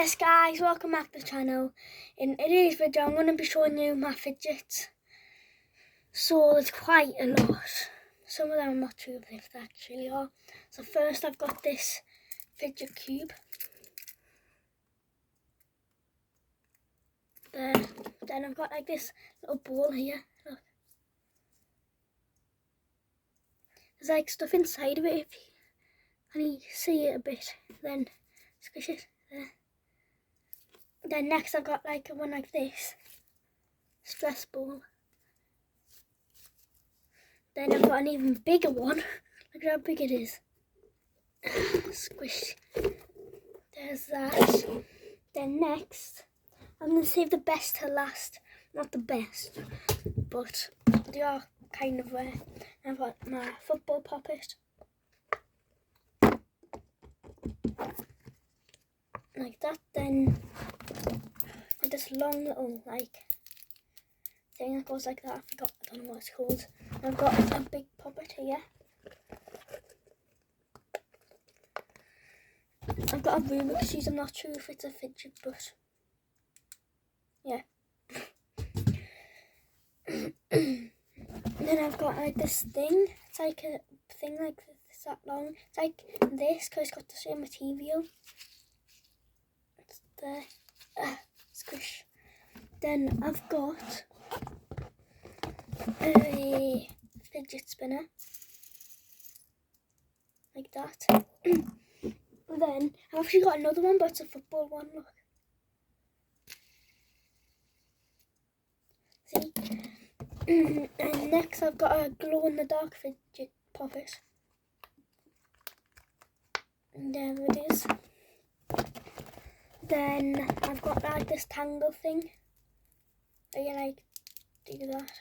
Yes guys, welcome back to the channel. In today's video I'm going to be showing you my fidgets. So it's quite a lot. Some of them I'm not sure if they actually are. So first I've got this fidget cube. There. Then I've got like this little ball here. Look. There's like stuff inside of it if you see it a bit. Then squish it there. Then next I've got like one like this. Stress ball. Then I've got an even bigger one. Look at how big it is. Squish. There's that. Then next, I'm going to save the best to last. Not the best, but they are kind of rare. I've got my football poppet. Like that. Then this long little like thing that goes like that. I don't know what it's called. I've got a big puppet here. I've got a Rubik's Cube. I'm not sure if it's a fidget, but yeah. Then I've got like this thing. It's like a thing like this that long. It's like this because it's got the same material. It's there. Squish. Then I've got a fidget spinner like that. Then I've actually got another one, but it's a football one. Look, see. And next I've got a glow in the dark fidget poppet. And there it is. Then I've got like this tangle thing. Where you like do that.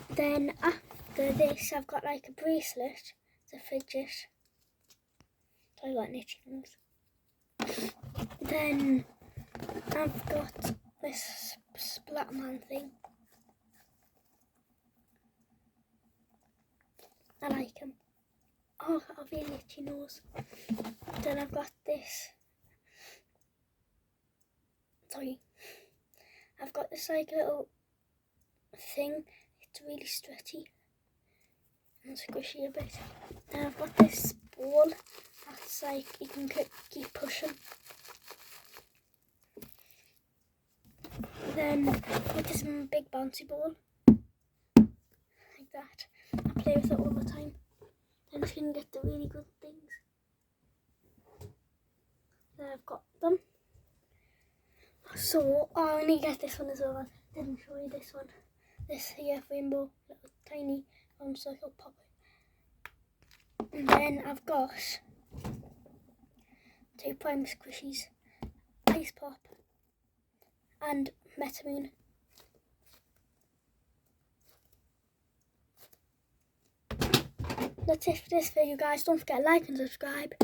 Then after this, I've got like a bracelet. It's a fidget. So I've got an itchy nose. Then I've got this Splatman thing. I like him. Oh, I've got a really itchy nose. Then I've got this. Sorry. I've got this like little thing. It's really stretchy and squishy a bit. Then I've got this ball that's like you can keep pushing. Then I've got this big bouncy ball like that. I play with it all the time. Then you can get the really good things. Then I've got them. So I need to get this one as well. I didn't show you this one. This here rainbow little tiny round circle poppet. And then I've got 2 prime squishies, Ice Pop and Metamoon. That's it for this video guys. Don't forget to like and subscribe.